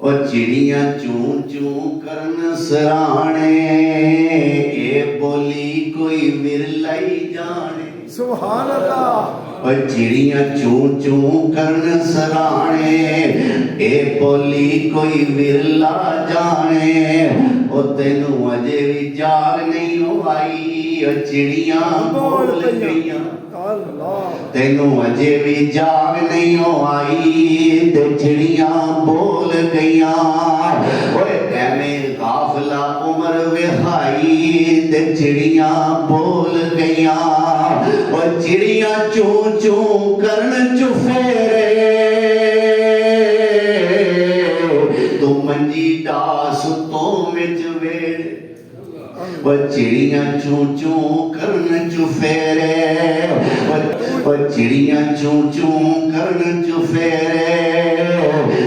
चिड़िया चूं चूं करन सराणे, ये बोली कोई विरला ही जाने। सुभान अल्लाह। चिड़िया चूं चूं करन सराणे, ये बोली कोई विरला जाने। तेनू अजे भी जाग नहीं आई, चिड़िया बोल गईया। तेनू अजे भी जाग नहीं आई, ते चिड़िया बोल गईया। एवें गाफला उम्र विहाई, ते चिड़िया बोल गईया। चिड़िया चूं चूं करन चुफेरे, तू मंजी डास तो विच वेड़। चिड़िया चूं चूं करन चुफेरे, चिड़िया चूं चूं करन चुफेरे,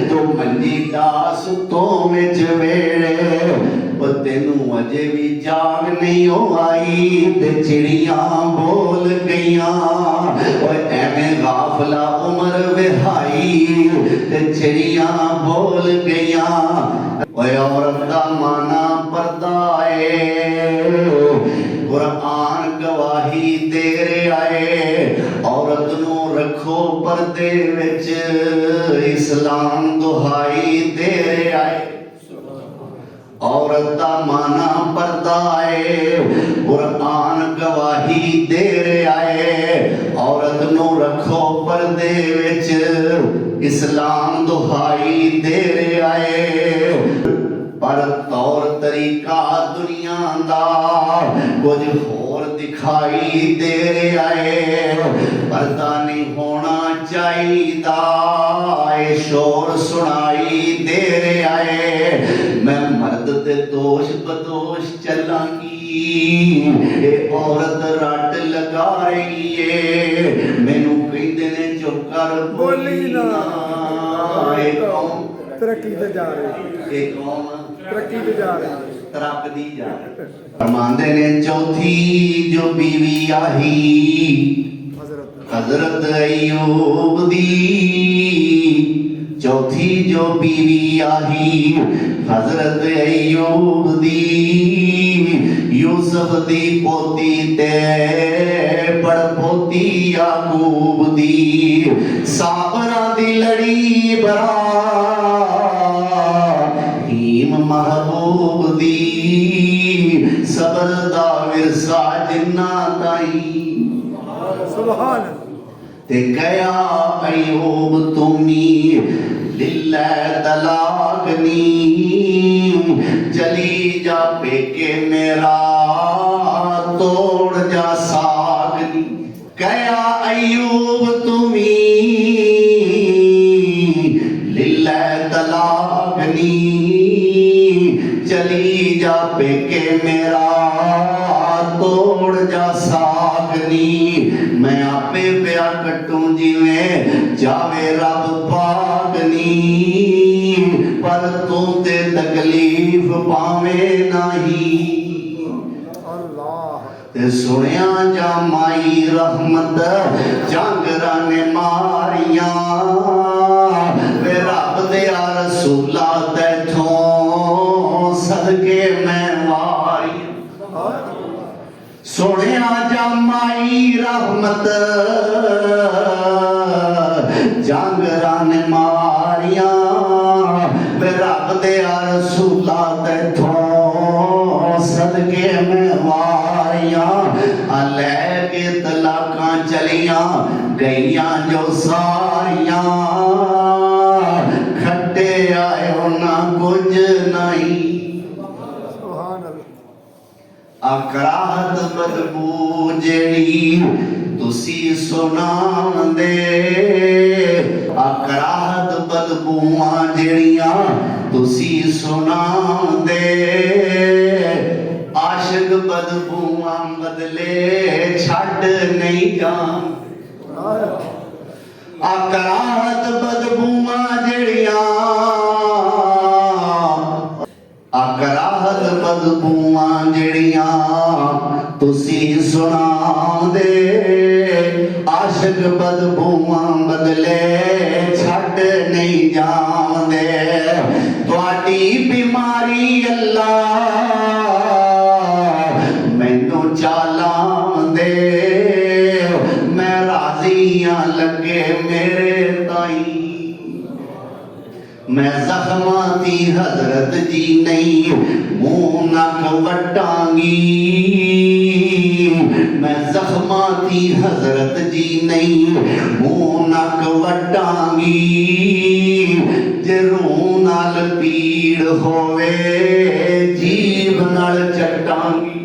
तू मंजी डास तो विच वेड़। तेनू अजे भी जाग नहीं आई, ते चिड़िया बोल गईया। एवें गाफला उम्र विहाई, ते चिड़िया बोल गईया। औरत दा माना पर्दा है, कुरान गवाही दे रहा है। औरत नू रखो पर्दे विच, इस्लाम दुहाई दे रहा है। औरत दा माना पर्दा है, कुरान गवाही दे रहा है। औरत नू रखो पर्दे विच, इस्लाम दुहाई दे रहा है। पर तौर तरीका दुनिया दा कुछ होर दिखाई दे रहा है। पर्दा नहीं होना चाहिदा, शोर सुनाई दे रहा है। मैं मर्द ते दोष बदोश चलांगी, ये औरत रट लगा रही है। मैनू कहंदे ने चुप कर बोली ना। तरक्की ते जा रही, ये कौम तरक्की ते जा रही, तरक्कदी जा रही। फरमांदे ने चौथी जो बीवी आई, हजरत अय्यूब दी। चौथी जो बीवी आई, हजरत अय्यूब दी। यूसुफ दी पोती ते पड़पोती याकूब दी। साबरा दी लड़ी बरा महबूब दी। सबर दा विरसा जिन्ना ताई। सुभान। ते कया अय्यूब तुमी लिल्ला तलाक नी, चली जा पेके मेरा तोड़ जा साग नी। कया अय्यूब तुमी लिल्ला तलाक नी, चली जा पेके मेरा तोड़ जा सागनी। मैं आपे प्या कटूं जिवें जावे रब पागनी, पर तू ते तकलीफ पावे नहीं। ते सुनिया जा माई रहमत जांगरा ने मारिया। वे रब दे रसूला तैथों सदके मैं वारी। सुनिया जा माई रहमत जांगरा ने मारिया। वे रब दे रसूला तैथों सदके मैं वारिया। लैके तलाकां चलियां गईयां जो सारियां, खट्टे आए ना कुछ नहीं। अकराहत बदबू जेड़ी तुसी सुनांदे, अकराहत बदबूआं जेड़ियां तुसी सुनांदे। आशिक बदबूआं बदले छड़ नहीं जान। अकराहत बदबूआं जेड़ियां, अकराहत बदबूआं जेड़ियां तुसी सुनांदे। आशिक बदबूआं बदले छड़ नहीं जांदे। मैं जख्मां दी हजरत जी नहीं मुंह नक वटांगी मैं जख्मां दी हजरत जी नहीं मुंह नक वटांगी जे रूह नाल पीड़ होवे जीभ नाल चटांगी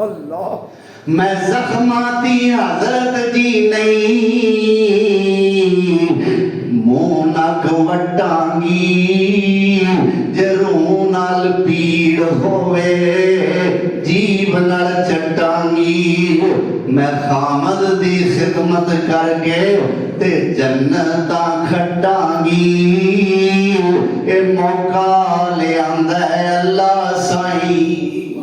अल्लाह मैं जख्मां दी हजरत जी नहीं मुंह नक वटांगी जे रूह नाल पीड़ होवे जीभ नाल चटांगी मैं खामद दी खिदमत करके ते जन्नतां खटांगी ए मौका ले आंदा है अल्लाह साईं